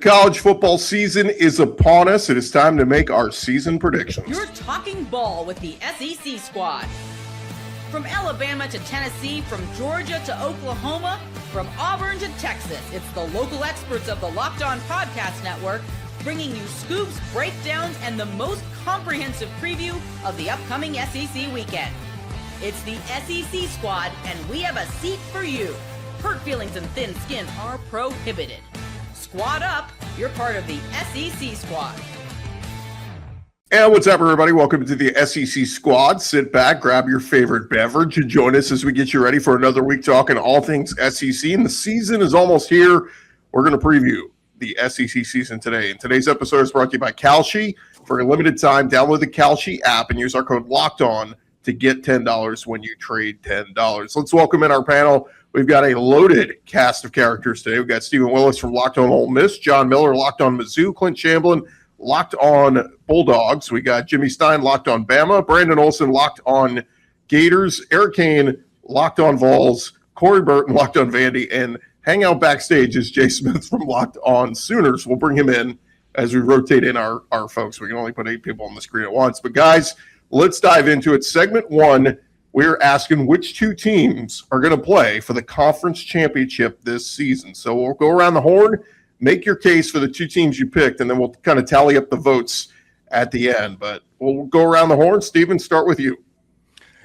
College football season is upon us. It is time to make our season predictions. You're talking ball with the SEC squad. From Alabama to Tennessee, from Georgia to Oklahoma, from Auburn to Texas, it's the local experts of the Locked On Podcast Network bringing you scoops, breakdowns, and the most comprehensive preview of the upcoming SEC weekend. It's the SEC squad, and we have a seat for you. Hurt feelings and thin skin are prohibited. Squad up, you're part of the SEC squad. And what's up, everybody? Welcome to the SEC squad. Sit back, grab your favorite beverage, and join us as we get you ready for another week talking all things SEC. And the season is almost here. We're going to preview the SEC season today. And today's episode is brought to you by KALSHI. For a limited time, download the KALSHI app and use our code LOCKEDON to get $10 when you trade $10. Let's welcome in our panel. We've got a loaded cast of characters today. We've got Stephen Willis from Locked On Ole Miss, John Miller, Locked On Mizzou, Clint Chamberlain, Locked On Bulldogs. We got Jimmy Stein, Locked On Bama, Brandon Olson, Locked On Gators, Eric Kane, Locked On Vols, Corey Burton, Locked On Vandy, and hang out backstage is Jay Smith from Locked On Sooners. We'll bring him in as we rotate in our folks. We can only put 8 people on the screen at once. But guys, let's dive into it. Segment 1, we're asking which 2 teams are going to play for the conference championship this season. So we'll go around the horn, make your case for the 2 teams you picked, and then we'll kind of tally up the votes at the end. But we'll go around the horn. Stephen, start with you.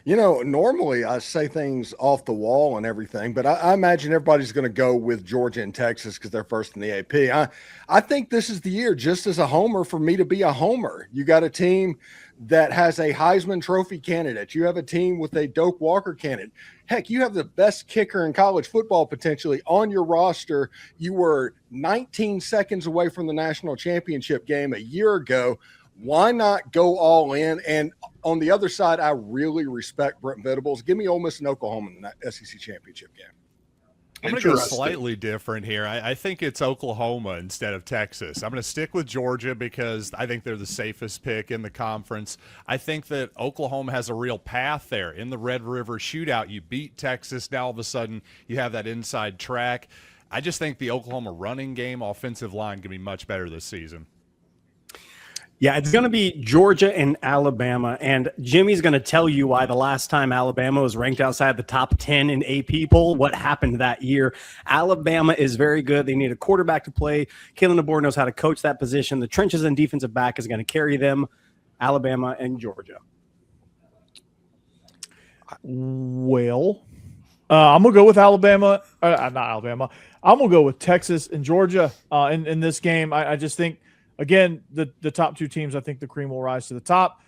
You know, normally I say things off the wall and everything, but I imagine everybody's going to go with Georgia and Texas because they're first in the AP. I think this is the year, just as a homer, for me to be a homer. You got a team that has a Heisman Trophy candidate. You have a team with a Doak Walker candidate. Heck, you have the best kicker in college football potentially on your roster. You were 19 seconds away from the national championship game a year ago. Why not go all in? And on the other side, I really respect Brent Venables. Give me Ole Miss and Oklahoma in that SEC championship game. I'm going to go slightly different here. I think it's Oklahoma instead of Texas. I'm going to stick with Georgia because I think they're the safest pick in the conference. I think that Oklahoma has a real path there. In the Red River Shootout, you beat Texas. Now all of a sudden you have that inside track. I just think the Oklahoma running game, offensive line, can be much better this season. Yeah, it's going to be Georgia and Alabama, and Jimmy's going to tell you why the last time Alabama was ranked outside the top 10 in AP poll, what happened that year. Alabama is very good. They need a quarterback to play. Kalen DeBoer knows how to coach that position. The trenches and defensive back is going to carry them, Alabama and Georgia. Well, I'm going to go with Alabama. Not Alabama. I'm going to go with Texas and Georgia in this game. I just think, again, the top 2 teams, I think the cream will rise to the top.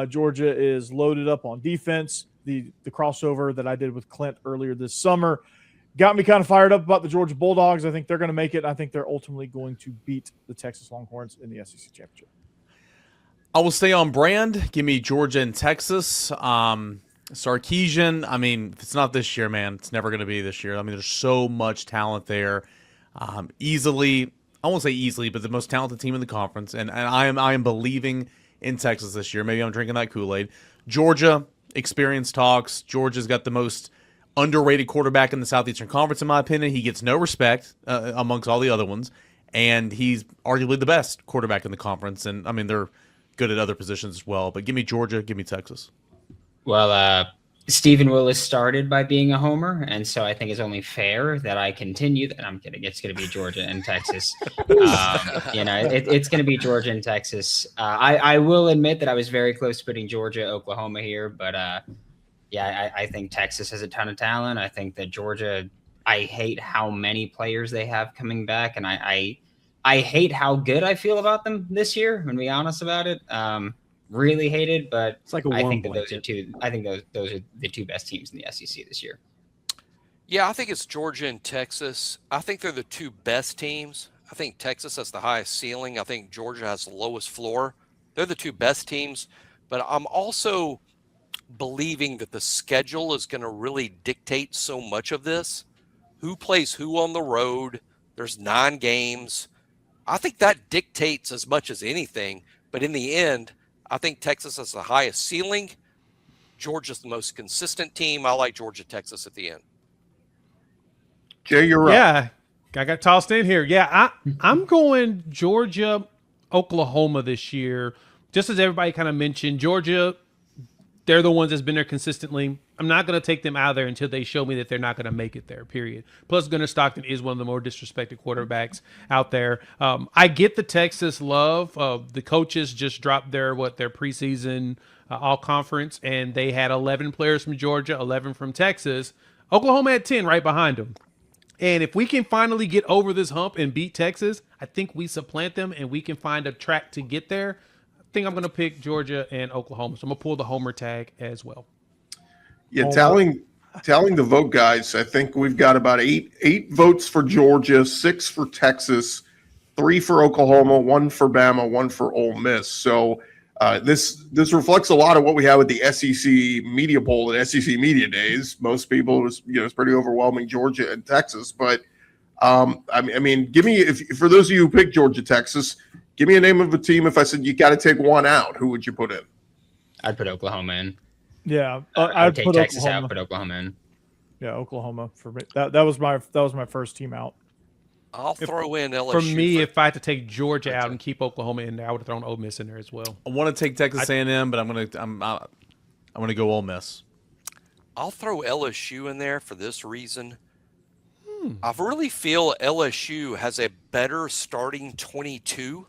Georgia is loaded up on defense. The crossover that I did with Clint earlier this summer got me kind of fired up about the Georgia Bulldogs. I think they're going to make it. I think they're ultimately going to beat the Texas Longhorns in the SEC championship. I will stay on brand. Give me Georgia and Texas. Sarkisian, I mean, if it's not this year, man, it's never going to be this year. I mean, there's so much talent there. Easily, I won't say easily, but the most talented team in the conference, and I am believing in Texas this year. Maybe I'm drinking that Kool-Aid. Georgia, experience talks. Georgia's got the most underrated quarterback in the Southeastern Conference, in my opinion. He gets no respect amongst all the other ones, and he's arguably the best quarterback in the conference. And, I mean, they're good at other positions as well. But give me Georgia, give me Texas. Well, Stephen Willis started by being a homer, and so I think it's only fair that I continue. And I'm kidding. It's going to be Georgia and Texas. It's going to be Georgia and Texas. I will admit that I was very close to putting Georgia, Oklahoma here, but I think Texas has a ton of talent. I think that Georgia, I hate how many players they have coming back, and I hate how good I feel about them this year. I'm going to be honest about it. Really hated, but it's like a I think that blanket. those are two. I think those are the 2 best teams in the SEC this year. Yeah, I think it's Georgia and Texas. I think they're the 2 best teams. I think Texas has the highest ceiling. I think Georgia has the lowest floor. They're the 2 best teams, but I'm also believing that the schedule is going to really dictate so much of this. Who plays who on the road? There's 9 games. I think that dictates as much as anything, but in the end, I think Texas has the highest ceiling. Georgia's the most consistent team. I like Georgia, Texas at the end. Jay, you're right. I got tossed in here. Yeah, I'm going Georgia, Oklahoma this year. Just as everybody kind of mentioned, Georgia, they're the ones that's been there consistently. I'm not going to take them out of there until they show me that they're not going to make it there, period. Plus, Gunnar Stockton is one of the more disrespected quarterbacks out there. I get the Texas love. The coaches just dropped their preseason all-conference, and they had 11 players from Georgia, 11 from Texas. Oklahoma had 10 right behind them. And if we can finally get over this hump and beat Texas, I think we supplant them and we can find a track to get there. I think I'm going to pick Georgia and Oklahoma. So I'm going to pull the homer tag as well. Yeah, tallying the vote, guys, I think we've got about eight votes for Georgia, 6 for Texas, 3 for Oklahoma, 1 for Bama, 1 for Ole Miss. So this reflects a lot of what we have with the SEC media poll and SEC media days. Most people, it's pretty overwhelming, Georgia and Texas. But I mean, give me for those of you who picked Georgia, Texas, give me a name of a team. If I said you got to take one out, who would you put in? I'd put Oklahoma in. Yeah, I'd take put Texas Oklahoma. out, put Oklahoma in. Yeah, Oklahoma for me. That was my first team out. I'll throw in LSU. For me, if I had to take Georgia out and keep Oklahoma in there, I would have thrown Ole Miss in there as well. I want to take Texas A&M, but I'm gonna go Ole Miss. I'll throw LSU in there for this reason. I really feel LSU has a better starting 22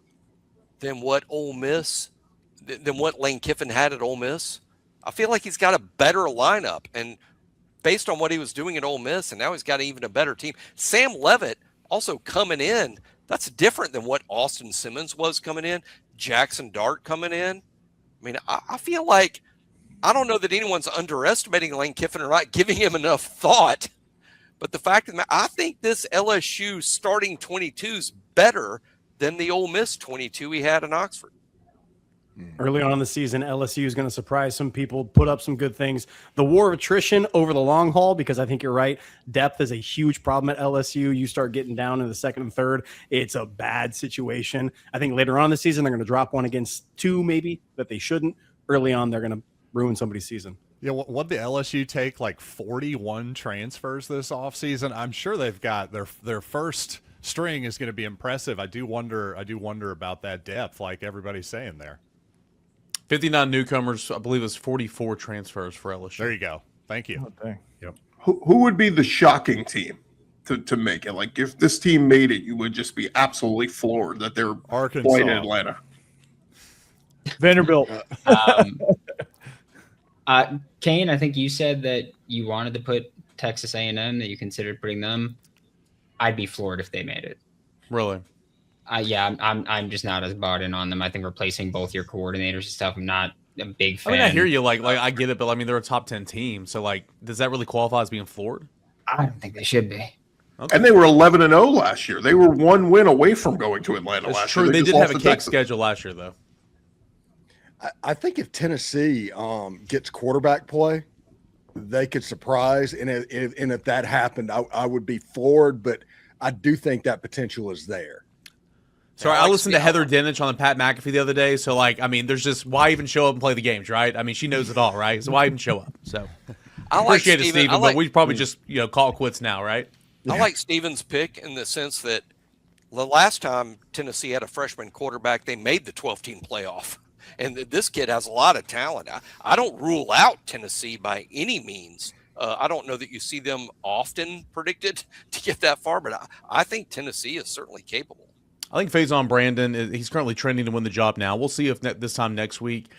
than what Lane Kiffin had at Ole Miss. I feel like he's got a better lineup, and based on what he was doing at Ole Miss, and now he's got even a better team. Sam Leavitt also coming in, that's different than what Austin Simmons was coming in, Jackson Dart coming in. I mean, I feel like, I don't know that anyone's underestimating Lane Kiffin or not giving him enough thought, but the fact of the matter, I think this LSU starting 22 is better than the Ole Miss 22 he had in Oxford. Early on in the season, LSU is going to surprise some people, put up some good things. The war of attrition over the long haul, because I think you're right, depth is a huge problem at LSU. You start getting down in the second and third, it's a bad situation. I think later on in the season, they're going to drop one against 2 maybe that they shouldn't. Early on, they're going to ruin somebody's season. Yeah, what the LSU take, like 41 transfers this offseason? I'm sure they've got their first string is going to be impressive. I do wonder about that depth, like everybody's saying there. 59 newcomers, I believe it's 44 transfers for LSU. There you go. Thank you. Oh, dang. Yep. Who would be the shocking team to make it? Like, if this team made it, you would just be absolutely floored that they're Arkansas. playing in Atlanta. Vanderbilt. Kane, I think you said that you wanted to put Texas A&M, that you considered putting them. I'd be floored if they made it. Really? I'm just not as bought in on them. I think replacing both your coordinators and stuff, I'm not a big fan. I mean, I hear you. Like I get it, but I mean, they're a top 10 team. So, like, does that really qualify as being floored? I don't think they should be. Okay. And they were 11-0 last year. They were 1 win away from going to Atlanta That's last true. year. They did just have a lost cake to Texas. schedule last year, though. I think if Tennessee gets quarterback play, they could surprise. And if that happened, I would be floored. But I do think that potential is there. So I listened to Heather Dinich on the Pat McAfee the other day. So, like, I mean, there's just, why even show up and play the games, right? I mean, she knows it all, right? So why even show up? So I appreciate it, Steven, but we probably just, call it quits now, right? I like Steven's pick in the sense that the last time Tennessee had a freshman quarterback, they made the 12-team playoff. And this kid has a lot of talent. I don't rule out Tennessee by any means. I don't know that you see them often predicted to get that far, but I think Tennessee is certainly capable. I think Faison Brandon, he's currently trending to win the job now. We'll see if this time next week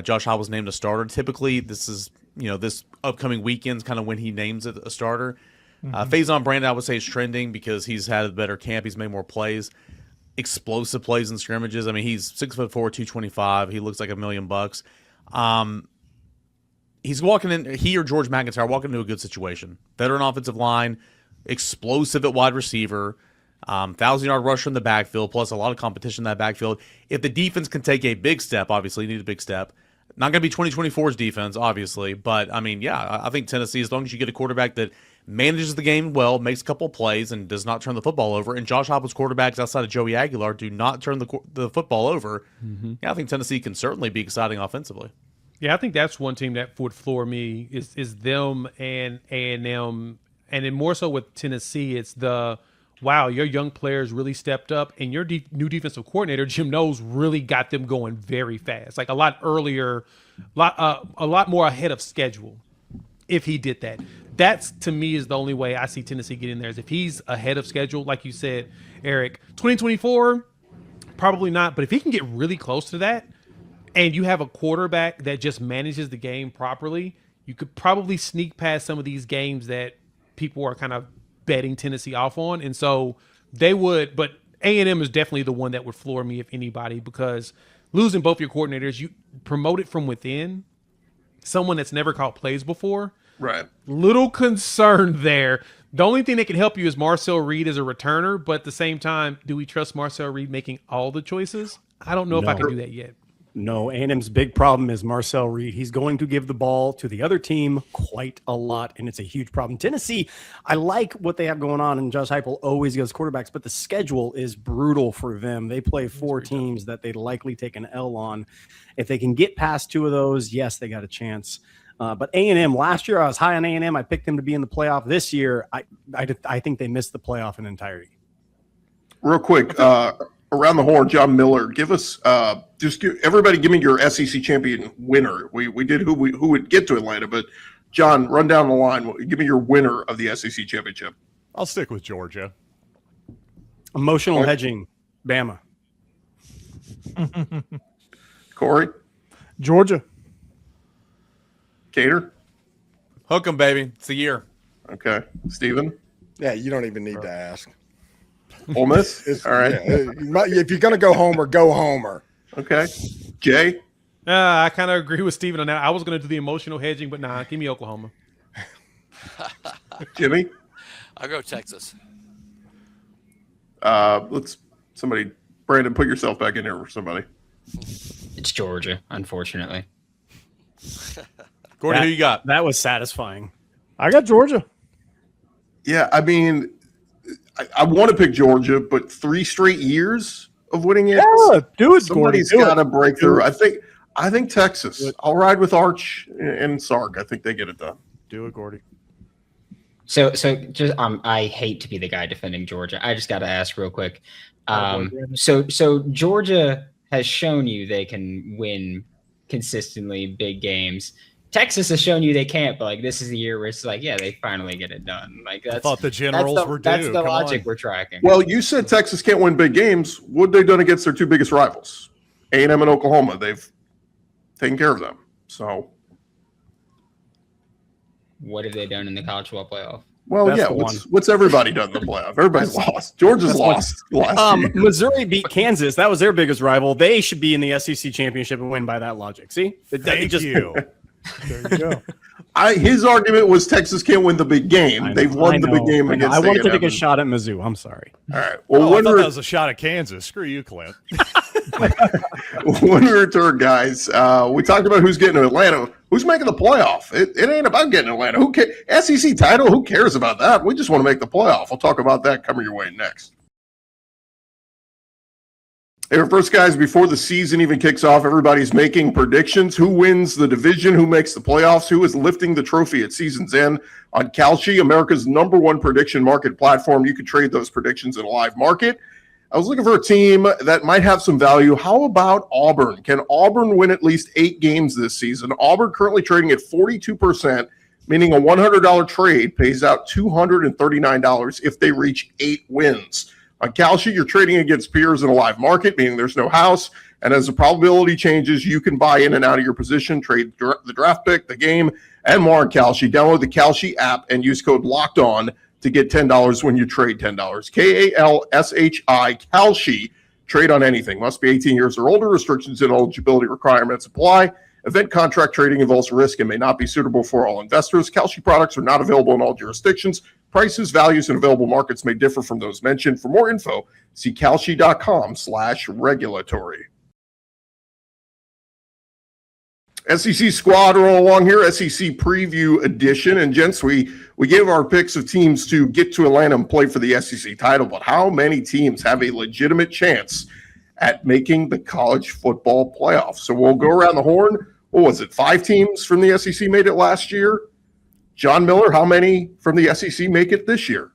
Josh Heupel's named a starter. Typically, this is, this upcoming weekend's kind of when he names it a starter. Faison Brandon, I would say, is trending because he's had a better camp. He's made more plays, explosive plays in scrimmages. I mean, he's 6'4", 225. He looks like $1 million. He's walking in. He or George McIntyre are walking into a good situation. Veteran offensive line, explosive at wide receiver. 1,000-yard rusher in the backfield, plus a lot of competition in that backfield. If the defense can take a big step, obviously, need a big step. Not going to be 2024's defense, obviously, but I mean, yeah, I think Tennessee, as long as you get a quarterback that manages the game well, makes a couple of plays, and does not turn the football over, and Josh Heupel's quarterbacks outside of Joey Aguilar do not turn the football over, yeah, I think Tennessee can certainly be exciting offensively. Yeah, I think that's one team that would floor me is them and A&M, and then more so with Tennessee, it's the wow, your young players really stepped up, and your new defensive coordinator, Jim Knowles, really got them going very fast, like a lot earlier, a lot more ahead of schedule. If he did that, that's to me is the only way I see Tennessee getting there is if he's ahead of schedule, like you said, Eric. 2024, probably not, but if he can get really close to that, and you have a quarterback that just manages the game properly, you could probably sneak past some of these games that people are kind of betting Tennessee off on. And so they would, but A&M is definitely the one that would floor me if anybody, because losing both your coordinators, you promote it from within, someone that's never called plays before. Right. Little concerned there. The only thing that can help you is Marcel Reed as a returner, but at the same time, do we trust Marcel Reed making all the choices? I don't know if I can do that yet. No, A&M's big problem is Marcel Reed. He's going to give the ball to the other team quite a lot, and it's a huge problem. Tennessee, I like what they have going on, and Josh Heupel always goes quarterbacks, but the schedule is brutal for them. They play 4 teams that they'd likely take an L on. If they can get past 2 of those, yes, they got a chance. But A&M, last year I was high on A&M. I picked them to be in the playoff. This year, I think they missed the playoff in entirety. Real quick, around the horn, John Miller, give us everybody give me your SEC champion winner. We did who would get to Atlanta, but John, run down the line. Give me your winner of the SEC championship. I'll stick with Georgia. Emotional hedging, Bama. Corey? Georgia. Cater? Hook 'em, baby. It's the year. Okay. Steven? Yeah, you don't even need to ask. Ole Miss? All right. Yeah, if you're going to go Homer, go Homer. Okay. Jay? I kind of agree with Steven on that. I was going to do the emotional hedging, but nah, give me Oklahoma. Jimmy? I'll go Texas. Brandon, put yourself back in here for somebody. It's Georgia, unfortunately. Gordon, who you got? That was satisfying. I got Georgia. Yeah, I mean, I want to pick Georgia, but 3 straight years of winning it. Yeah, do it, Somebody's got to break through. I think Texas. I'll ride with Arch and Sark. I think they get it done. Do it, Gordy. So just I hate to be the guy defending Georgia. I just got to ask real quick. So Georgia has shown you they can win consistently big games. Texas has shown you they can't, but like this is the year where it's like, yeah, they finally get it done. Like I thought the Generals were due. That's the logic we're tracking. Well, you said Texas can't win big games. What have they done against their 2 biggest rivals, A&M and Oklahoma? They've taken care of them. So, what have they done in the college football playoff? well, That's yeah. the What's everybody done in the playoff? Everybody's lost. Georgia's lost. Last year. Missouri beat Kansas. That was their biggest rival. They should be in the SEC championship and win by that logic. See? Thank you. There you go. His argument was Texas can't win the big game. They've won the big game against I wanted to A&M. take a shot at Mizzou. I'm sorry. All right. Well, I when thought we that was a shot at Kansas. Screw you, Clint. when we return, guys, we talked about who's getting to Atlanta. Who's making the playoff? It ain't about getting to Atlanta. Who cares? SEC title? Who cares about that? We just want to make the playoff. We'll talk about that coming your way next. Hey, first, guys, before the season even kicks off, everybody's making predictions. Who wins the division? Who makes the playoffs? Who is lifting the trophy at season's end? On KALSHI, America's #1 prediction market platform, you can trade those predictions in a live market. I was looking for a team that might have some value. How about Auburn? Can Auburn win at least 8 games this season? Auburn currently trading at 42%, meaning a $100 trade pays out $239 if they reach 8 wins. On KALSHI, you're trading against peers in a live market, meaning there's no house. And as the probability changes, you can buy in and out of your position, trade the draft pick, the game, and more on KALSHI. Download the KALSHI app and use code LOCKEDON to get $10 when you trade $10. KALSHI, KALSHI. Trade on anything. Must be 18 years or older. Restrictions and eligibility requirements apply. Event contract trading involves risk and may not be suitable for all investors. KALSHI products are not available in all jurisdictions. Prices, values, and available markets may differ from those mentioned. For more info, see kalshi.com/regulatory. SEC squad roll along here, SEC preview edition. And gents, we gave our picks of teams to get to Atlanta and play for the SEC title, but how many teams have a legitimate chance at making the college football playoff? So we'll go around the horn. What was it? 5 teams from the SEC made it last year. John Miller, how many from the SEC make it this year?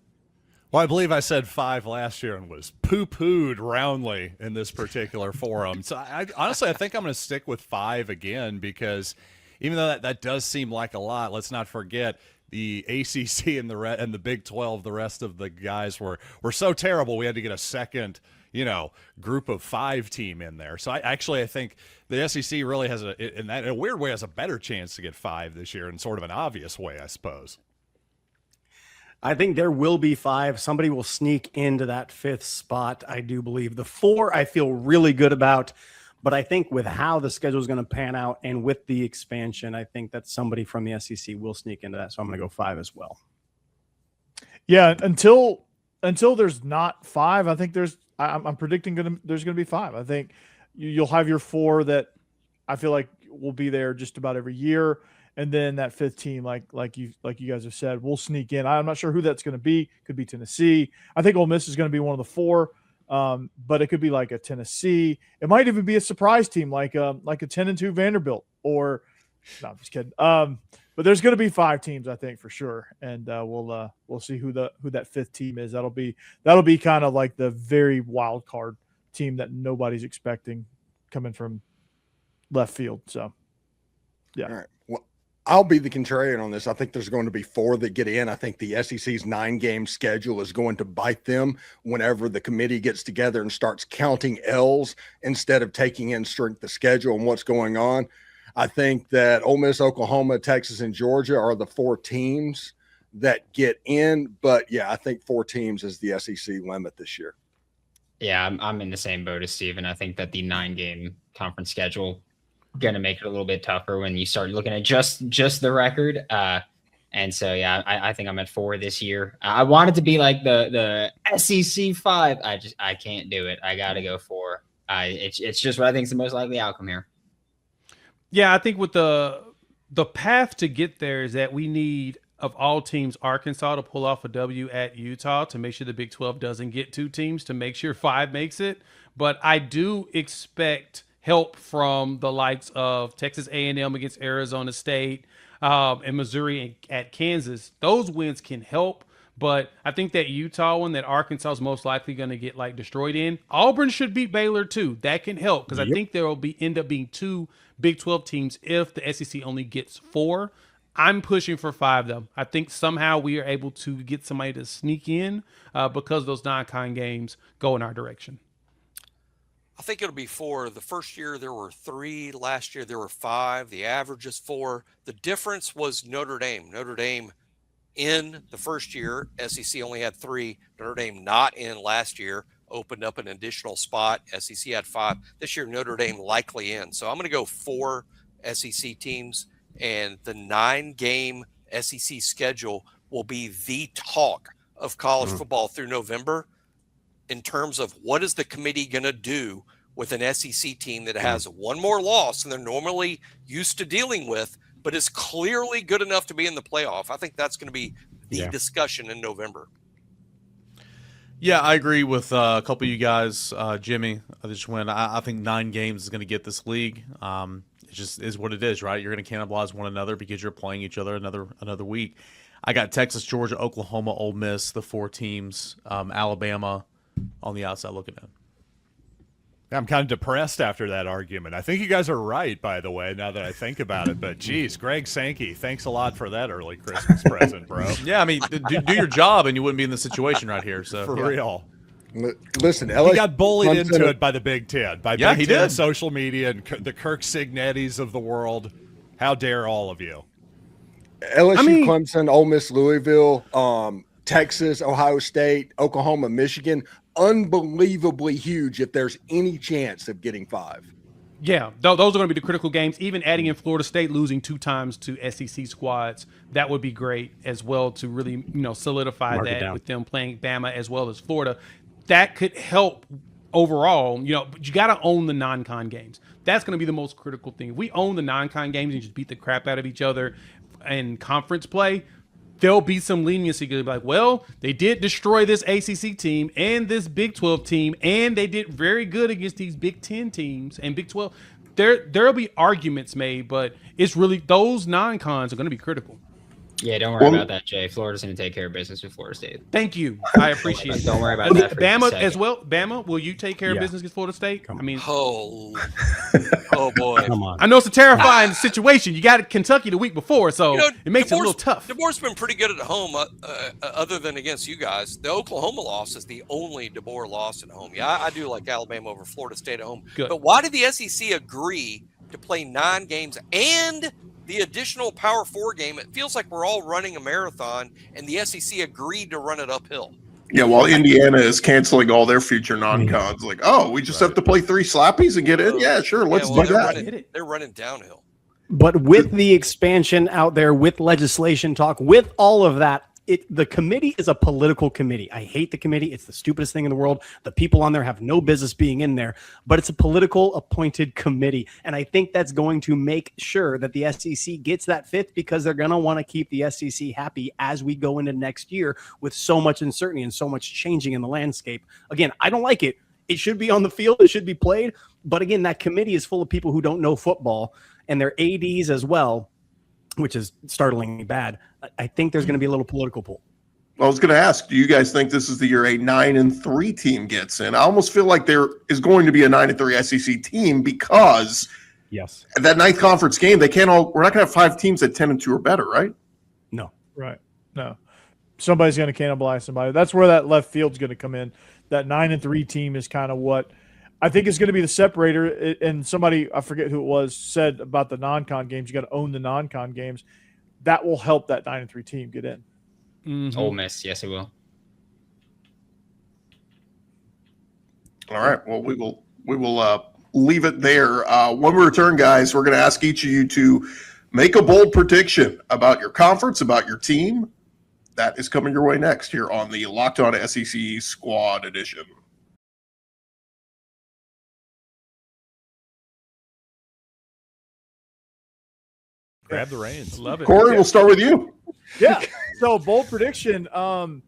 Well, I believe I said 5 last year and was poo-pooed roundly in this particular forum. So honestly, I think I'm going to stick with 5 again, because even though that does seem like a lot, let's not forget the ACC and the Big 12. The rest of the guys were so terrible, we had to get a second, group of 5 team in there. So I think the SEC really has in a weird way has a better chance to get 5 this year, in sort of an obvious way, I suppose. I think there will be 5. Somebody will sneak into that 5th spot, I do believe. The 4 I feel really good about, but I think with how the schedule is going to pan out and with the expansion, I think that somebody from the SEC will sneak into that. So I'm going to go 5 as well. Yeah, until there's not 5, I think I'm predicting there's going to be 5. I think you'll have your 4 that I feel like will be there just about every year. And then that 5th team, like you guys have said, will sneak in. I'm not sure who that's going to be. Could be Tennessee. I think Ole Miss is going to be one of the 4, but it could be like a Tennessee. It might even be a surprise team, like a 10-2 Vanderbilt. Or no, I'm just kidding. But there's going to be 5 teams, I think, for sure, and we'll see who that 5th team is. That'll be kind of like the very wild card team that nobody's expecting coming from left field. So, yeah. All right. Well, I'll be the contrarian on this. I think there's going to be 4 that get in. I think the SEC's 9-game schedule is going to bite them whenever the committee gets together and starts counting L's instead of taking in strength of schedule and what's going on. I think that Ole Miss, Oklahoma, Texas, and Georgia are the 4 teams that get in. But, yeah, I think 4 teams is the SEC limit this year. Yeah, I'm in the same boat as Steven. I think that the 9-game conference schedule going to make it a little bit tougher when you start looking at just the record. And so, yeah, I think I'm at 4 this year. I want it to be like the SEC 5. I can't do it. I got to go 4. It's just what I think is the most likely outcome here. Yeah, I think with the path to get there is that we need, of all teams, Arkansas to pull off a W at Utah to make sure the Big 12 doesn't get 2 teams, to make sure 5 makes it. But I do expect help from the likes of Texas A&M against Arizona State and Missouri at Kansas. Those wins can help, but I think that Utah one that Arkansas is most likely going to get destroyed in. Auburn should beat Baylor too. That can help, because I think there will end up being 2 Big 12 teams if the SEC only gets 4. I'm pushing for 5 though. I think somehow we are able to get somebody to sneak in because those non-con games go in our direction. I think it'll be 4. The first year there were 3. Last year there were 5. The average is 4. The difference was Notre Dame. Notre Dame in the first year, SEC only had 3. Notre Dame not in last year, opened up an additional spot. SEC had 5. This year Notre Dame likely in. So I'm going to go 4 SEC teams, and the 9-game SEC schedule will be the talk of college football through November, in terms of what is the committee going to do with an SEC team that has 1 more loss than they're normally used to dealing with, but is clearly good enough to be in the playoff. I think that's going to be the discussion in November. Yeah, I agree with a couple of you guys. Jimmy, I just went. I think 9 games is going to get this league. It just is what it is, right? You're going to cannibalize one another because you're playing each other another week. I got Texas, Georgia, Oklahoma, Ole Miss, the 4 teams, Alabama on the outside looking in. I'm kind of depressed after that argument. I think you guys are right, by the way, now that I think about it. But, geez, Greg Sankey, thanks a lot for that early Christmas present, bro. Yeah, I mean, do your job and you wouldn't be in this situation right here. So For real. Listen, He got bullied into it by the Big Ten, by Yeah, Big he Ten did. social media and the Kirk Signettis of the world. How dare all of you? LSU, Clemson, Ole Miss, Louisville, Texas, Ohio State, Oklahoma, Michigan, unbelievably huge if there's any chance of getting 5. Yeah, those are going to be the critical games. Even adding in Florida State losing 2 times to SEC squads, that would be great as well to really, solidify that with them playing Bama as well as Florida. That could help overall, but you got to own the non-con games. That's going to be the most critical thing. If we own the non-con games and just beat the crap out of each other in conference play, there'll be some leniency. Be like, well, they did destroy this ACC team and this Big 12 team, and they did very good against these Big 10 teams and Big 12. There'll be arguments made, but it's really those non-cons are going to be critical. Yeah, don't worry about that, Jay. Florida's going to take care of business with Florida State. Thank you. I appreciate it. Don't worry about that. Bama as well. Bama, will you take care of business against Florida State? I mean, oh boy. Come on. I know it's a terrifying situation. You got Kentucky the week before, so it makes it a little tough. DeBoer's been pretty good at home, other than against you guys. The Oklahoma loss is the only DeBoer loss at home. Yeah, I do like Alabama over Florida State at home. Good. But why did the SEC agree to play 9 games and the additional Power 4 game? It feels like we're all running a marathon, and the SEC agreed to run it uphill. Yeah, while Indiana is canceling all their future non-cons, like, oh, we just have to play 3 slappies and get in? Yeah, sure, let's do that. They're running downhill. But with the expansion out there, with legislation talk, with all of that, the committee is a political committee. I hate the committee. It's the stupidest thing in the world. The people on there have no business being in there, but it's a political appointed committee. And I think that's going to make sure that the SEC gets that fifth, because they're going to want to keep the SEC happy as we go into next year with so much uncertainty and so much changing in the landscape. Again, I don't like it. It should be on the field. It should be played. But again, that committee is full of people who don't know football, and their ADs as well, which is startlingly bad. I think there's going to be a little political pull. I was going to ask, do you guys think this is the year a 9-3 team gets in? I almost feel like there is going to be a 9-3 SEC team, because yes, that 9th conference game, we're not going to have 5 teams at 10-2 or better, right? No. Right. No. Somebody's going to cannibalize somebody. That's where that left field's going to come in. That 9-3 team is kind of what I think is going to be the separator. And somebody, I forget who it was, said about the non-con games, you got to own the non-con games. That will help that 9-3 team get in. Mm-hmm. Ole Miss, yes, it will. All right. Well, we will leave it there. When we return, guys, we're going to ask each of you to make a bold prediction about your conference, about your team. That is coming your way next here on the Locked On SEC Squad Edition. Grab the reins. Love it. Corey, we'll start with you. Yeah. So bold prediction. For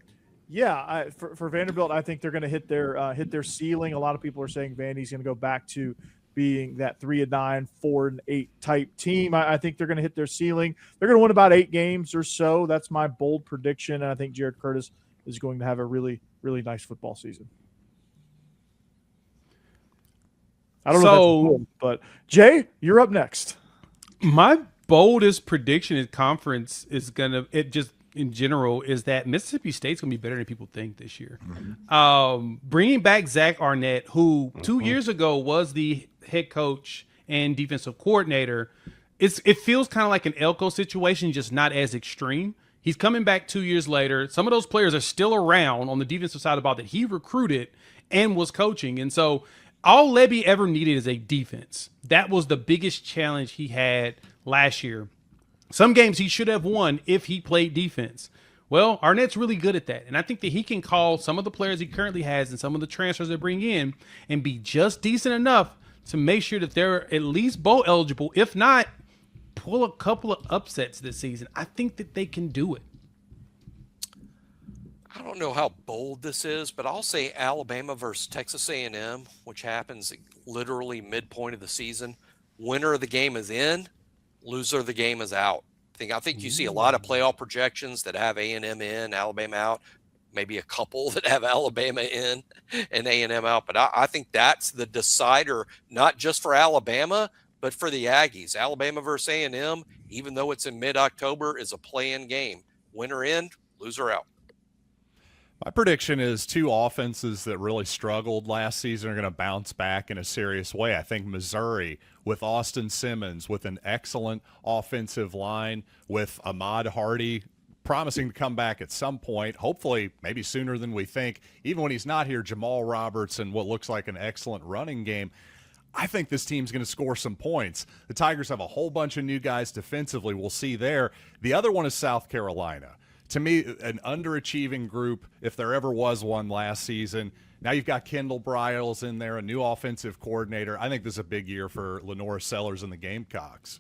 Vanderbilt, I think they're going to hit their ceiling. A lot of people are saying Vandy's going to go back to being that 3-9, 4-8 type team. I think they're going to hit their ceiling. They're going to win about 8 games or so. That's my bold prediction. And I think Jared Curtis is going to have a really, really nice football season. I don't know if that's bold, but Jay, you're up next. My boldest prediction in conference is in general is that Mississippi State's gonna be better than people think this year. Mm-hmm. Bringing back Zach Arnett, who 2 years ago was the head coach and defensive coordinator, it feels kind of like an Elko situation, just not as extreme. He's coming back 2 years later. Some of those players are still around on the defensive side of the ball that he recruited and was coaching, and so all Lebby ever needed is a defense. That was the biggest challenge he had last year. Some games he should have won if he played defense. Well, Arnett's really good at that. And I think that he can call some of the players he currently has and some of the transfers they bring in and be just decent enough to make sure that they're at least bowl eligible. If not, pull a couple of upsets this season. I think that they can do it. I don't know how bold this is, but I'll say Alabama versus Texas A&M, which happens literally midpoint of the season. Winner of the game is in, loser of the game is out. I think you see a lot of playoff projections that have A&M in, Alabama out, maybe a couple that have Alabama in and A&M out. But I think that's the decider, not just for Alabama, but for the Aggies. Alabama versus A&M, even though it's in mid-October, is a play-in game. Winner in, loser out. My prediction is 2 offenses that really struggled last season are going to bounce back in a serious way. I think Missouri, with Austin Simmons, with an excellent offensive line, with Ahmad Hardy promising to come back at some point, hopefully maybe sooner than we think. Even when he's not here, Jamal Roberts and what looks like an excellent running game. I think this team's going to score some points. The Tigers have a whole bunch of new guys defensively. We'll see there. The other one is South Carolina. To me, an underachieving group, if there ever was one last season. Now you've got Kendall Briles in there, a new offensive coordinator. I think this is a big year for Lenora Sellers and the Gamecocks.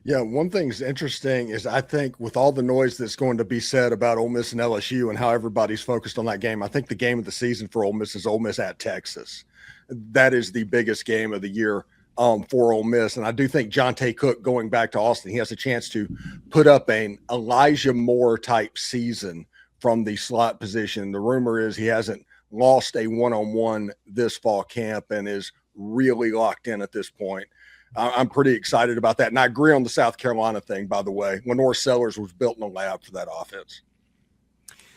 Yeah, one thing's interesting is I think with all the noise that's going to be said about Ole Miss and LSU and how everybody's focused on that game, I think the game of the season for Ole Miss is Ole Miss at Texas. That is the biggest game of the year for Ole Miss. And I do think Jonte Cook going back to Austin, he has a chance to put up an Elijah Moore type season from the slot position. The rumor is he hasn't lost a one-on-one this fall camp and is really locked in at this point. I'm pretty excited about that. And I agree on the South Carolina thing, by the way. Lenore Sellers was built in a lab for that offense.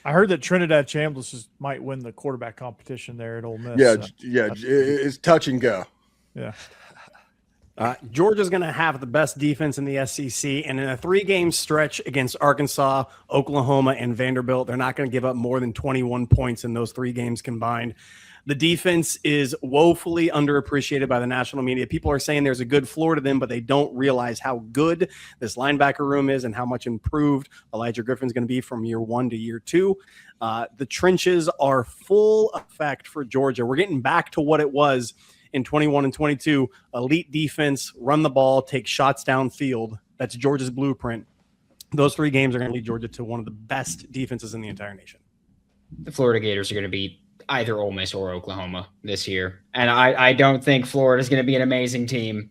I heard that Trinidad Chambliss might win the quarterback competition there at Ole Miss. It's touch and go. Yeah. Georgia's going to have the best defense in the SEC, and in a 3-game stretch against Arkansas, Oklahoma, and Vanderbilt, they're not going to give up more than 21 points in those 3 games combined. The defense is woefully underappreciated by the national media. People are saying there's a good floor to them, but they don't realize how good this linebacker room is and how much improved Elijah Griffin's going to be from year 1 to year 2. The trenches are full effect for Georgia. We're getting back to what it was in 21 and 22. Elite defense, run the ball, take shots downfield. That's Georgia's blueprint. Those 3 games are going to lead Georgia to one of the best defenses in the entire nation. The Florida Gators are going to be either Ole Miss or Oklahoma this year. And I don't think Florida's going to be an amazing team,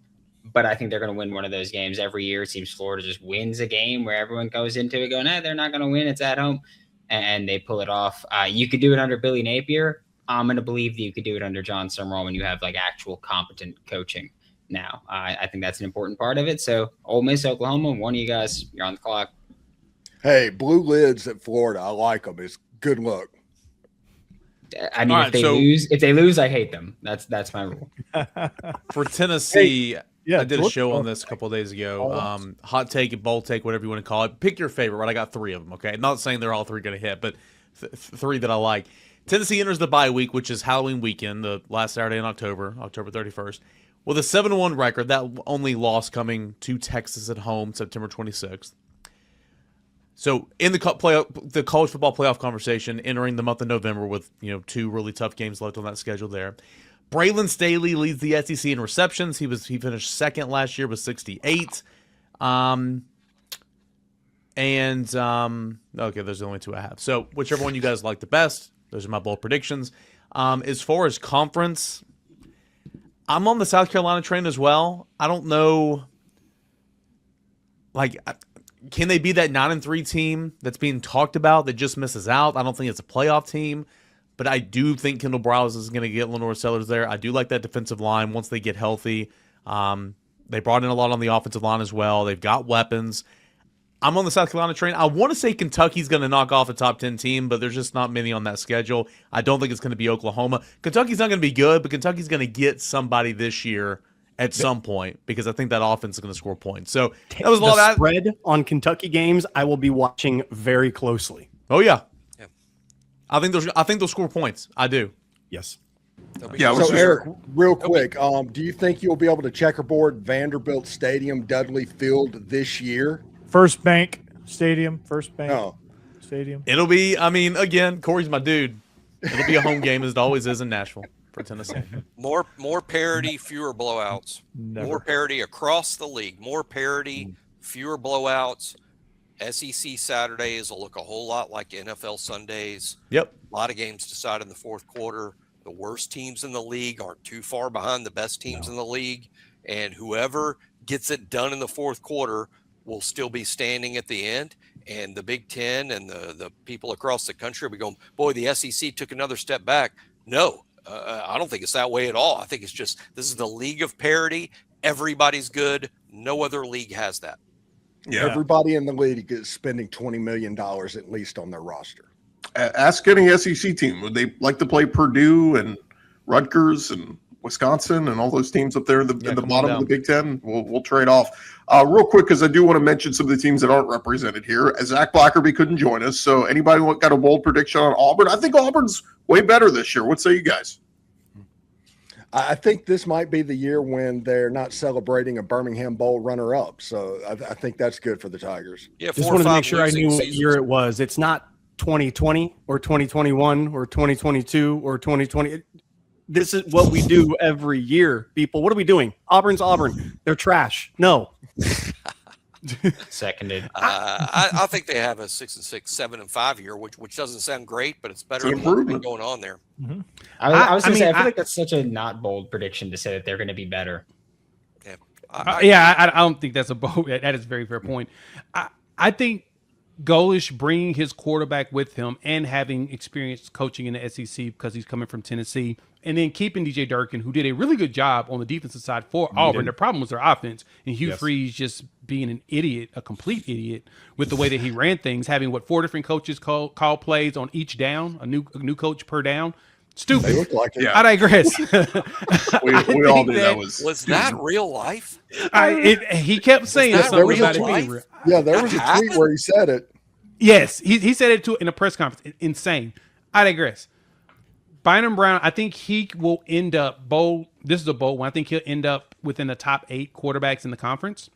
but I think they're going to win one of those games every year. It seems Florida just wins a game where everyone goes into it going, they're not going to win. It's at home. And they pull it off. You could do it under Billy Napier. I'm going to believe that you could do it under John Summerall when you have like actual competent coaching now. I think that's an important part of it. So Ole Miss, Oklahoma, one of you guys, you're on the clock. Hey, blue lids at Florida. I like them. It's good luck. I mean, if they lose, I hate them. That's my rule. For Tennessee, Yeah, I did a show on this a couple of days ago. Hot take, bold take, whatever you want to call it. Pick your favorite, right? I got 3 of them, okay? Not saying they're all 3 going to hit, but 3 that I like. Tennessee enters the bye week, which is Halloween weekend, the last Saturday in October 31st, with a 7-1 record. That only loss coming to Texas at home September 26th. So in the college football playoff conversation, entering the month of November with 2 really tough games left on that schedule there. Braylon Staley leads the SEC in receptions. He finished 2nd last year with 68. Okay, those are the only 2 I have. So whichever one you guys like the best, those are my bold predictions. As far as conference, I'm on the South Carolina train as well. I don't know, can they be that 9-3 team that's being talked about that just misses out? I don't think it's a playoff team, but I do think Kendall Browse is going to get Lenore Sellers there. I do like that defensive line once they get healthy. They brought in a lot on the offensive line as well. They've got weapons. I'm on the South Carolina train. I want to say Kentucky's going to knock off a top 10 team, but there's just not many on that schedule. I don't think it's going to be Oklahoma. Kentucky's not going to be good, but Kentucky's going to get somebody this year at some point because I think that offense is going to score points. So that was a lot of that. Spread on Kentucky games I will be watching very closely. Oh yeah. I think they'll score points. I do. Yes. Yeah. So Eric, real quick, do you think you'll be able to checkerboard Vanderbilt Stadium, Dudley Field this year? First Bank Stadium. Stadium. It'll be. I mean, again, Corey's my dude. It'll be a home game as it always is in Nashville for Tennessee. More parity, fewer blowouts. Never. More parity across the league. More parity, fewer blowouts. SEC Saturdays will look a whole lot like NFL Sundays. Yep. A lot of games decided in the fourth quarter. The worst teams in the league aren't too far behind the best teams in the league. And whoever gets it done in the fourth quarter will still be standing at the end. And the Big Ten and the people across the country will be going, boy, the SEC took another step back. No, I don't think it's that way at all. I think it's just this is the league of parity. Everybody's good. No other league has that. Yeah. Everybody in the league is spending $20 million at least on their roster. Ask any SEC team. Would they like to play Purdue and Rutgers and Wisconsin and all those teams up there in the bottom of the Big Ten? We'll trade off. Real quick, because I do want to mention some of the teams that aren't represented here. Zach Blackerby couldn't join us, so anybody got a bold prediction on Auburn? I think Auburn's way better this year. What say you guys? I think this might be the year when they're not celebrating a Birmingham Bowl runner-up. So I think that's good for the Tigers. Yeah, Just wanted to make sure I knew what year it was. It's not 2020 or 2021 or 2022 or 2020. This is what we do every year, people. What are we doing? Auburn's Auburn. They're trash. No. Seconded. I think they have a 6-6, 7-5 year, which doesn't sound great, but it's better than what's been going on there. I was going to say, I feel like that's such a not bold prediction to say that they're going to be better. I don't think that's a bold. That is a very fair point. I think Golish bringing his quarterback with him and having experience coaching in the SEC because he's coming from Tennessee, and then keeping DJ Durkin, who did a really good job on the defensive side for Auburn. The problem was their offense, and Hugh Freeze just being an idiot, a complete idiot, with the way that he ran things, having 4 different coaches call plays on each down, a new coach per down. Stupid. They look like it. I digress. we all knew that Was that real life? He kept saying that something real about it life? being real. Yeah, there was a tweet where he said it. Yes, he said it in a press conference. Insane. I digress. Bynum Brown, I think he will end up bold. This is a bold one. I think he'll end up within the top 8 quarterbacks in the conference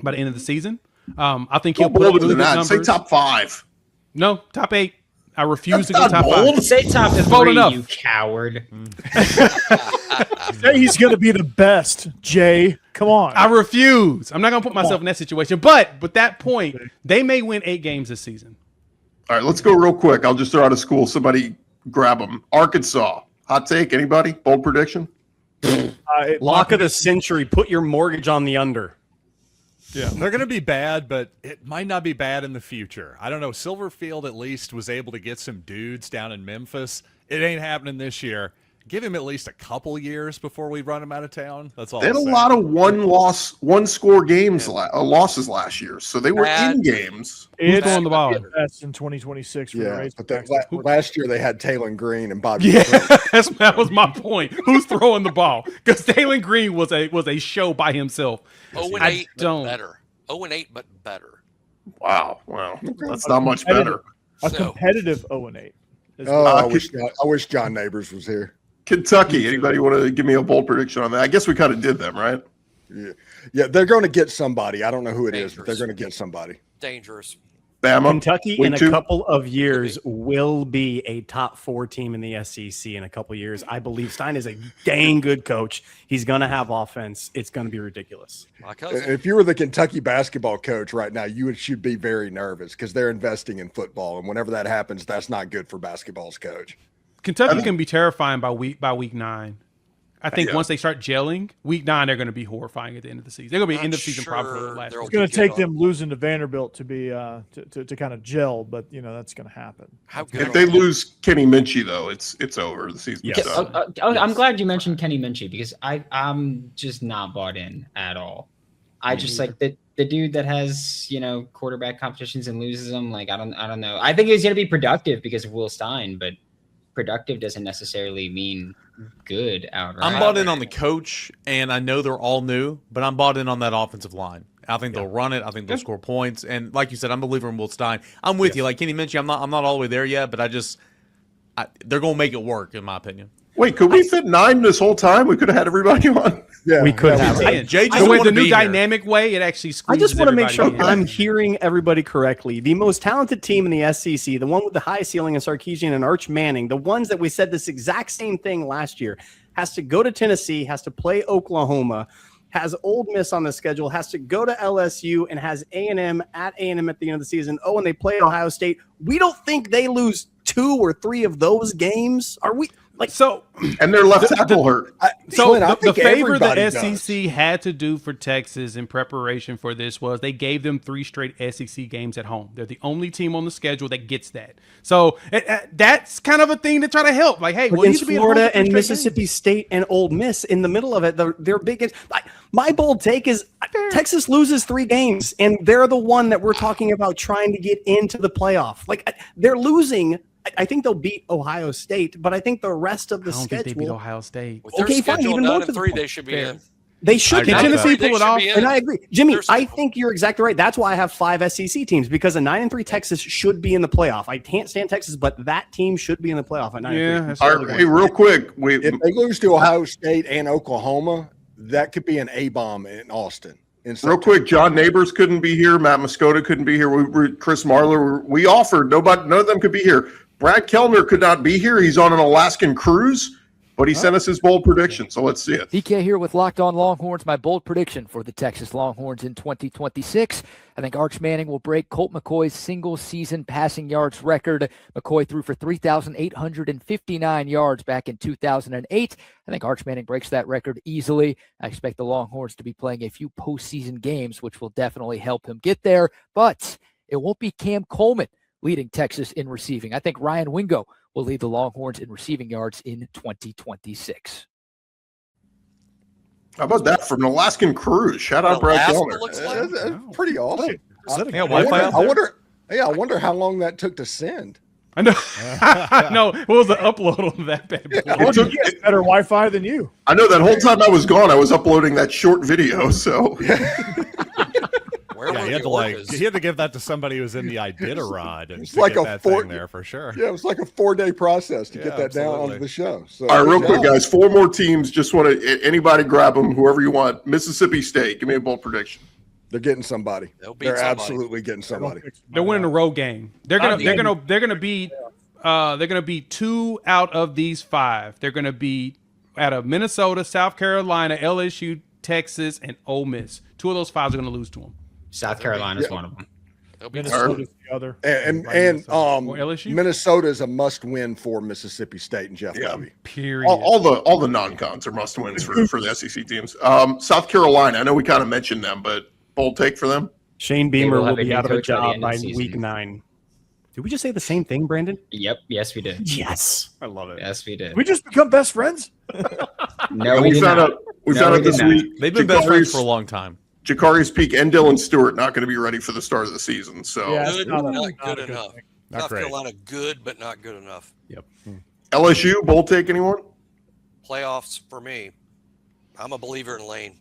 by the end of the season. I think he'll put up really good numbers. Say top 5. No, top 8. I refuse to go That's top not 5. bold. Say top It's bold 3, enough. you coward. Say he's going to be the best, Jay. Come on. I refuse. I'm not going to put myself in that situation. But with that point, they may win 8 games this season. All right, let's go real quick. I'll just throw out of school. Somebody grab them. Arkansas. Hot take. Anybody? Bold prediction? Lock of the century. Put your mortgage on the under. Yeah, they're going to be bad, but it might not be bad in the future. I don't know. Silverfield at least was able to get some dudes down in Memphis. It ain't happening this year. Give him at least a couple years before we run him out of town. That's all. They had I'll a say. lot of one-score games, losses last year, so they were in games. Who's throwing the ball? That's in 2026 for the Yeah, Razorbacks. but last year they had Taylor Green and Bobby. Yeah, that was my point. Who's throwing the ball? Because Dalen Green was a show by himself. 0-8, but better. 0-8, but better. Wow. That's not much better. A competitive 0-8. I wish John Neighbors was here. Kentucky. Anybody want to give me a bold prediction on that? I guess we kind of did them, right? Yeah, they're going to get somebody. I don't know who it is, but they're going to get somebody. Dangerous. Bama. Kentucky week in a 2. couple of years will be a top 4 team in the SEC in a couple of years. I believe Stein is a dang good coach. He's going to have offense. It's going to be ridiculous. My cousin. If you were the Kentucky basketball coach right now, should be very nervous because they're investing in football, and whenever that happens, that's not good for basketball's coach. Kentucky can be terrifying by week 9. I think once they start gelling, week 9 they're going to be horrifying at the end of the season. They're going to be end of season problem. It's going to take them losing to Vanderbilt to be to kind of gel, but that's going to happen. If they lose Kenny Minchie, though, it's over. The season. Yes. I'm glad you mentioned Kenny Minchie because I'm just not bought in at all. I just like the dude that has quarterback competitions and loses them. Like I don't know. I think he's going to be productive because of Will Stein, but productive doesn't necessarily mean good outright. I'm bought in on the coach, and I know they're all new, but I'm bought in on that offensive line. I think they'll run it. I think they'll score points. And like you said, I'm a believer in Will Stein. I'm with you. Like Kenny mentioned, I'm not all the way there yet, but they're going to make it work, in my opinion. Wait, could we fit 9 this whole time? We could have had everybody on. Yeah, we could have. Jay just The new dynamic way, it actually I just want to make sure everybody in. I'm hearing everybody correctly. The most talented team in the SEC, the one with the high ceiling in Sarkisian and Arch Manning, the ones that we said this exact same thing last year, has to go to Tennessee, has to play Oklahoma, has Ole Miss on the schedule, has to go to LSU, and has A&M at A&M at the end of the season. Oh, and they play Ohio State. We don't think they lose 2 or 3 of those games. Are we? And their left tackle hurt. The favor the SEC had to do for Texas in preparation for this was they gave them 3 straight SEC games at home. They're the only team on the schedule that gets that. So that's kind of a thing to try to help. Like, hey, against Florida and Mississippi State and Ole Miss in the middle of it, they're big. My bold take is Texas loses 3 games, and they're the one that we're talking about trying to get into the playoff. Like they're losing. I think they'll beat Ohio State, but I think the rest of the schedule. Think they beat Ohio State. With their schedule 9-3, they should be in. They should. Can Tennessee pull it off? And I agree, Jimmy. I think you're exactly right. That's why I have 5 SEC teams because a 9-3 Texas should be in the playoff. I can't stand Texas, but that team should be in the playoff at 9-3. Yeah. All right, hey, real quick, if they lose to Ohio State and Oklahoma, that could be an A-bomb in Austin. Real quick, John Neighbors couldn't be here. Matt Moscota couldn't be here. Chris Marler, we offered. None of them could be here. Brad Kellner could not be here. He's on an Alaskan cruise. but he sent us his bold prediction, so let's see it. DK here with Locked On Longhorns. My bold prediction for the Texas Longhorns in 2026. I think Arch Manning will break Colt McCoy's single-season passing yards record. McCoy threw for 3,859 yards back in 2008. I think Arch Manning breaks that record easily. I expect the Longhorns to be playing a few postseason games, which will definitely help him get there. But it won't be Cam Coleman leading Texas in receiving. I think Ryan Wingo will lead the Longhorns in receiving yards in 2026. How about that from an Alaskan cruise? Shout out Brad Kellner. That's pretty awesome. Yeah, Wi-Fi out there? I wonder how long that took to send. I know. No, what was the upload on that bad boy? It took Better Wi-Fi than you. I know that whole time I was gone, I was uploading that short video. So Where were he had the to orcas? he had to give that to somebody who was in the Iditarod and It's to like get a that four- thing there for sure. Yeah, it was like a 4-day process to Yeah, get that down absolutely. onto the show. So, all right, real good quick, job. guys. 4 more teams. Just want to anybody grab them, whoever you want. Mississippi State. Give me a bold prediction. They're getting somebody. They'll beat They're somebody. absolutely getting somebody. They're winning a road game. They're gonna beat 2 out of these 5. They're gonna beat out of Minnesota, South Carolina, LSU, Texas, and Ole Miss. 2 of those 5 are gonna lose to them. South Carolina's one of them. They'll beat Minnesota's the other. And Or LSU? Minnesota is a must-win for Mississippi State and Jeff Yeah. Levy. Period. All the non-cons are must-wins for the SEC teams. South Carolina. I know we kind of mentioned them, but bold take for them. Shane They Beamer will will have a be new out of a coach by the job end of by the season. week 9. Did we just say the same thing, Brandon? Yep. Yes, we did. Yes. I love it. Yes, we did. We just become best friends. No, And we we did found not. out. We No, found we out did this not. week. They've been best friends for a long time. Jakari's Peak and Dylan Stewart not going to be ready for the start of the season. So Yeah. Good, Not a- not not a good good enough. thing. Not South great. Carolina, good, but not good enough. LSU, bold take anyone? Playoffs for me. I'm a believer in Lane.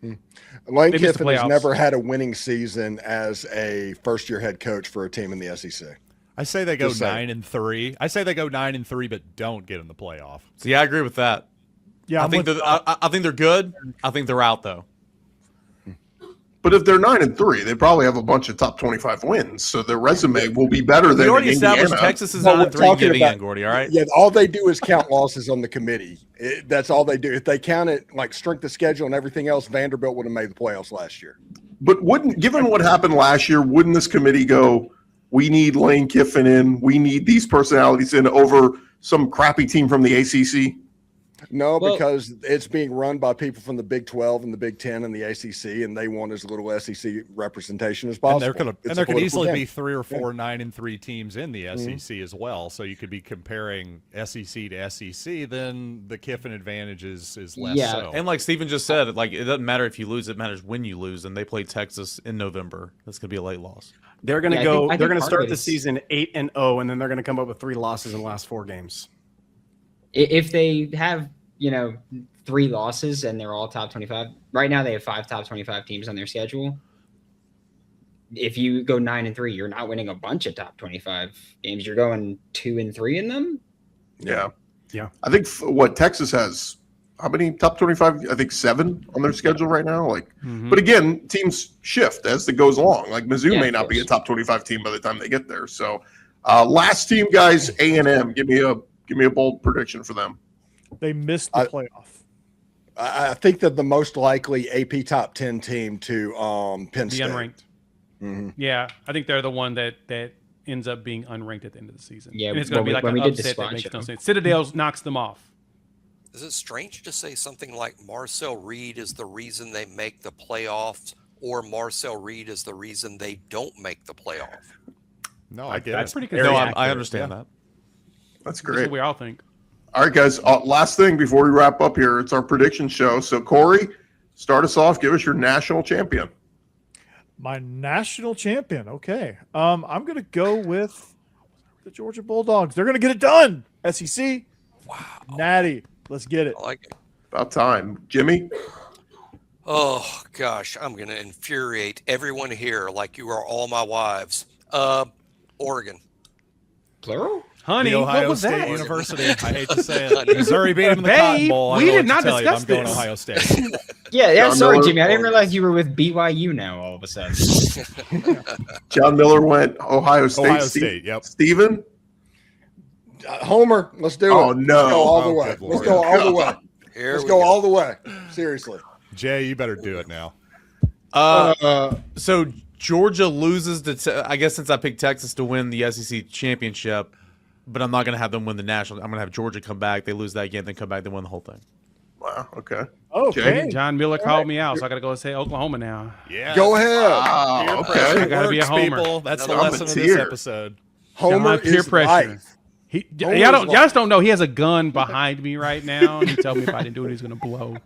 Lane They missed the Kiffin has playoffs. never had a winning season as a first-year head coach for a team in the SEC. I say they go Just saying. 9-3. I say they go 9-3, but don't get in the playoff. So yeah, I agree with that. Yeah, I think I think they're good. I think they're out though. But if they're 9-3, they probably have a bunch of top 25 wins. So their resume will be better than We already Indiana. established Texas is But we're 9-3 talking getting about- in, Gordy. All right. Yeah, all they do is count losses on the committee. That's all they do. If they count it like strength of schedule and everything else, Vanderbilt would have made the playoffs last year. But given what happened last year, wouldn't this committee go, we need Lane Kiffin in, we need these personalities in over some crappy team from the ACC? No, Well- because it's being run by people from the Big 12 and the Big 10 and the ACC, and they want as little SEC representation as possible. And there could It's a easily political be game. 3 or 4 9-3 teams in the SEC as well. So you could be comparing SEC to SEC. Then the Kiffin advantage is less Yeah, so. And like Steven just said, like it doesn't matter if you lose; it matters when you lose. And they play Texas in November. That's gonna be a late loss. They're going to Yeah, I go. think They're going to part of start it the is- season 8-0, and then they're going to come up with 3 losses in the last 4 games. If they have, 3 losses and they're all top 25, right now they have 5 top 25 teams on their schedule. If you go 9-3, you're not winning a bunch of top 25 games. You're going 2-3 in them. Yeah. Yeah. I think Texas has how many top 25? I think 7 on their schedule right now. But again, teams shift as it goes along. Like Mizzou Yeah, may of not be a course. top 25 team by the time they get there. So last team, guys, A&M. Give me a bold prediction for them. They missed the playoff. I think that the most likely AP top 10 team to Penn Be State. unranked. Mhm. Yeah, I think they're the one that ends up being unranked at the end of the season. Yeah, and it's going to be like when an we did the upset that squad makes no show. sense. Citadel knocks them off. Is it strange to say something like Marcel Reed is the reason they make the playoffs, or Marcel Reed is the reason they don't make the playoff? No, I get That's it. pretty Very consistent. No, I accurate, understand yeah. that. That's That's great. what we all think. All right, guys. Last thing before we wrap up here, it's our prediction show. So, Corey, start us off. Give us your national champion. My national champion. Okay. I'm going to go with the Georgia Bulldogs. They're going to get it done. SEC. Wow. Natty. Let's get it. I like it. About time. Jimmy? Oh, gosh. I'm going to infuriate everyone here like you are all my wives. Oregon. Plural? Honey, The Ohio what was State that? University. I hate to say it. Honey. Missouri beat them in the Cotton Babe, Bowl. I we don't know did what not to tell you, but discuss I'm going this. Ohio State. Yeah, John sorry, Miller? Jimmy. I didn't realize you were with BYU now all of a sudden. John Miller went Ohio State. Ohio State, yep. Steven? Homer, let's do it. Oh, no. Let's go all the Oh, way. good Let's Lord. go all the way. Here Let's we go all the way. Seriously. Jay, you better do it now. So Georgia loses to. I guess since I picked Texas to win the SEC championship, but I'm not going to have them win the national. I'm going to have Georgia come back. They lose that game, then come back. They win the whole thing. Wow. Okay. Okay. John Miller called me out, so I got to go and say Oklahoma now. Yeah. Go ahead. Wow. Okay. I gotta be a homer. People. That's the I'm a lesson of this tear. episode. Homer John, peer is pressure. life. Y'all just don't know. He has a gun behind me right now. He told me if I didn't do it, he's gonna blow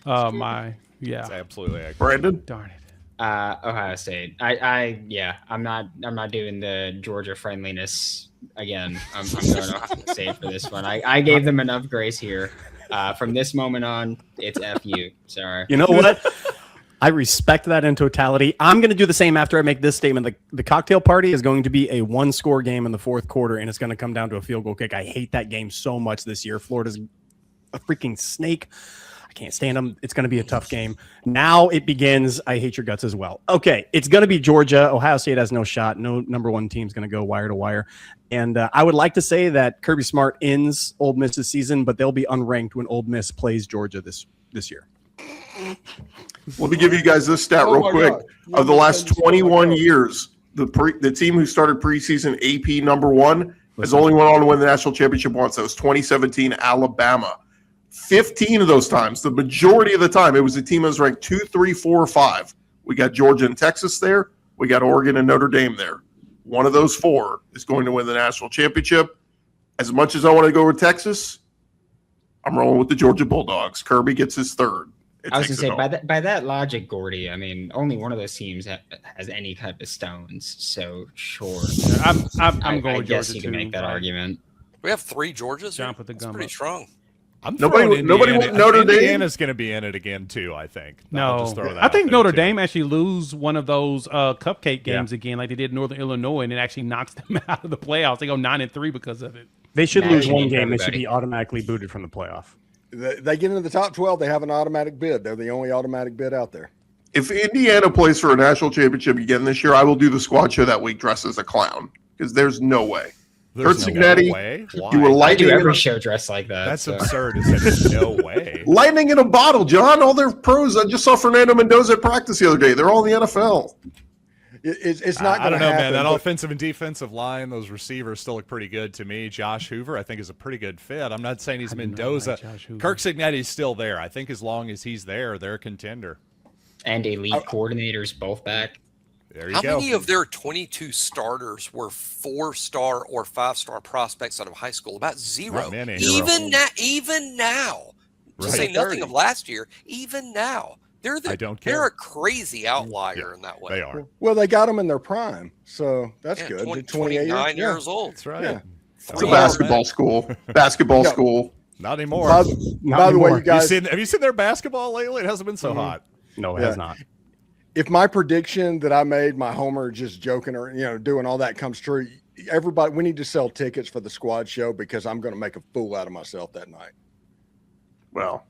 my. It's Yeah. absolutely accurate. Brandon? Darn it. Ohio State. I'm not doing the Georgia friendliness again. I'm going Ohio State for this one. I gave them enough grace here. From this moment on, it's F you. Sorry. You know what? I respect that in totality. I'm going to do the same after I make this statement. The cocktail party is going to be a one-score game in the fourth quarter, and it's going to come down to a field goal kick. I hate that game so much this year. Florida's a freaking snake. I can't stand them. It's going to be a tough game. Now it begins. I hate your guts as well. Okay, it's going to be Georgia. Ohio State has no shot. No number one team's going to go wire to wire. And I would like to say that Kirby Smart ends Ole Miss's season, but they'll be unranked when Ole Miss plays Georgia this year. Let me give you guys this stat real my quick. God. Of the last 21 years, the team who started preseason AP number one has only went on to win the national championship once. That was 2017 Alabama. 15 of those times, the majority of the time, it was a team that was ranked 2, 3, 4, or 5. We got Georgia and Texas there. We got Oregon and Notre Dame there. One of those four is going to win the national championship. As much as I want to go with Texas, I'm rolling with the Georgia Bulldogs. Kirby gets his third. I was going to say, by that logic, Gordy, I mean, only one of those teams has any type of stones. So, sure. I'm going I guess Georgia you can too. make that argument. We have 3 Georgias. John put the That's gum pretty up. strong. I'm Nobody throwing went Notre Dame? Indiana's going to be in it again too. I think. I'll No, just throw that I think out there, Notre too. Dame actually lose one of those cupcake games again, like they did Northern Illinois, and it actually knocks them out of the playoffs. They go 9-3 because of it. They should Nah, lose you one need game. They should everybody. be automatically booted from the playoff. They get into the top 12, they have an automatic bid. They're the only automatic bid out there. If Indiana plays for a national championship again this year, I will do the squad show that week dressed as a clown because there's no way. There's Kurt no Signetti, way. Why? you were I do lightning every in show dressed like that. That's so. absurd. There's no way. lightning in a bottle, John. All their pros. I just saw Fernando Mendoza at practice the other day. They're all in the NFL. It's not I going don't to know, happen. man. That but- offensive and defensive line, those receivers still look pretty good to me. Josh Hoover, I think, is a pretty good fit. I'm not saying he's I do not Mendoza. like Josh Hoover. Kirk Signetti's still there. I think as long as he's there, they're a contender. And elite coordinators both back. There you How go. many of their 22 starters were 4-star or 5-star prospects out of high school? About 0. Not many. Even now, to Right. say nothing of last year, even now, I don't care. they're a crazy outlier in that way. They are. Well, they got them in their prime, so that's Yeah, good. 29 Yeah. years old. That's right. Yeah. It's a 3 basketball school. Basketball Yeah. school. Not anymore. By, Not by the way, anymore. you guys, Have you seen their basketball lately? It hasn't been so hot. No, it Yeah. has not. if my prediction that I made, my homer just joking or doing all that comes true, everybody, we need to sell tickets for the squad show because I'm going to make a fool out of myself that night. Well,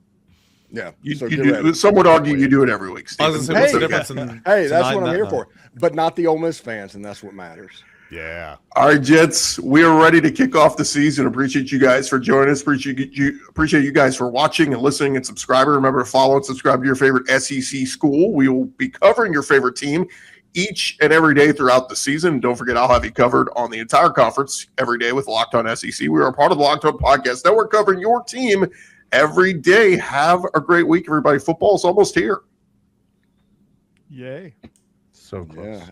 Yeah. you So do. get ready. Some would argue you do it every week, I was Stephen. gonna say, what's the Hey. difference in Hey, that's tonight what I'm and here that for, but not the Ole Miss fans, and that's what matters. Yeah. All right, Jets, we are ready to kick off the season. Appreciate you guys for joining us. Appreciate you guys for watching and listening and subscribing. Remember to follow and subscribe to your favorite SEC school. We will be covering your favorite team each and every day throughout the season. Don't forget, I'll have you covered on the entire conference every day with Locked On SEC. We are a part of the Locked On Podcast Network, covering your team every day. Have a great week, everybody. Football is almost here. Yay. So close. Yeah.